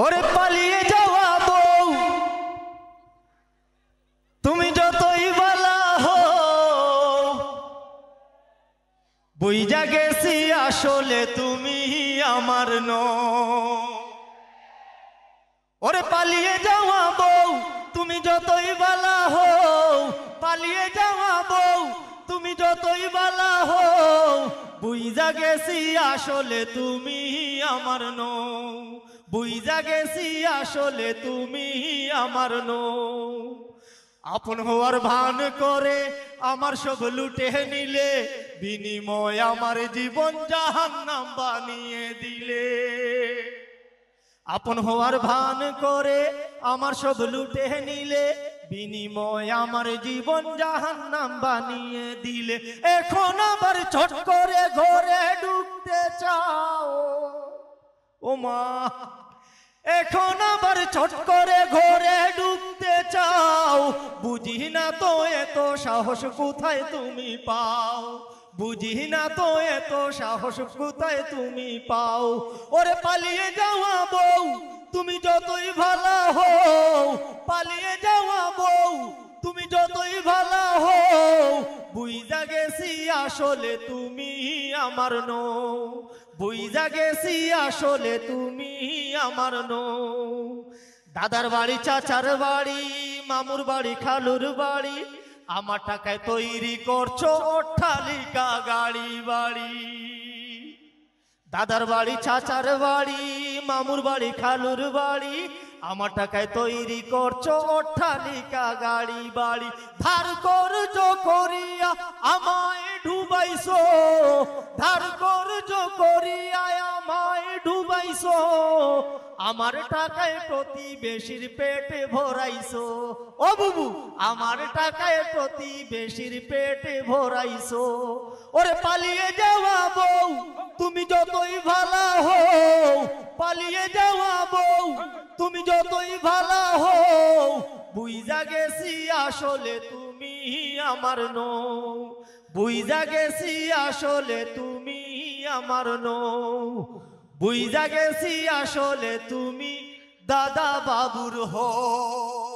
ওরে পালিয়ে যাওয়া বউ তুমি যতই বলা হো বুইজা গেছি আসলে তুমি আমার নও। ওরে পালিয়ে যাওয়া বউ তুমি যতই বলা হো পালিয়ে যাওয়া বউ তুমি যতই বলা হো বুইজা গেছি আসলে তুমি আমার নও। বুইজা গেছি আসলে তুমি আমার নও। আপন হওয়ার ভান করে আমার সব লুটে নিলে বিনিময় আমার জীবন জাহান্নাম বানিয়ে দিলে। আপন হওয়ার ভান করে আমার সব লুটে নিলে বিনিময় আমার জীবন জাহান্নাম বানিয়ে দিলে। এখন আবার ছট করে ঘরে ঢুকতে চাও ও মা, এখন আবার ছট করে ঘরে ঢুকতে চাও। বুঝি না তো এত সাহস কোথায় তুমি পাও, বুঝি না তো এত সাহস কোথায় তুমি পাও। ওরে পালিয়ে যাওয়া বউ তুমি যতই ভালো হও, পালিয়ে যাওয়া বউ তুমি যতই ভালো হও বুইজা গেছি আসলে তুমি আমার নও। বুইজা গেছি আসলে তুমি আমার নও। দাদার বাড়ি চাচার বাড়ি মামুর বাড়ি খালুর বাড়ি আমার টাকায় তৈরি করছো অট্টালিকা গাড়ি বাড়ি। দাদার বাড়ি চাচার বাড়ি মামুর বাড়ি খালুর বাড়ি আমার টাকায় তৈরি করছো অট্টালিকা গাড়ি বাড়ি। ধার কর্জ করিয়া আমায় ডুবাইছো, ধার কর্জ করিয়া আমায় ডুবাইছো। আমার টাকায় প্রতিবেশীর পেটে ভরাইছো ও বুবু, আমার টাকায় প্রতিবেশীর পেটে ভরাইছো। ওরে পালিয়ে যাওয়া বউ তুমি যতই ভালো হও, পালিয়ে যাওয়া বউ তুমি যতই ভালো হও বুইজা গেছি আসলে তুমি আমার নও। বুইজা গেছি আসলে তুমি আমার নও। বুইজা গেছি আসলে তুমি দাদা বাবুর হও।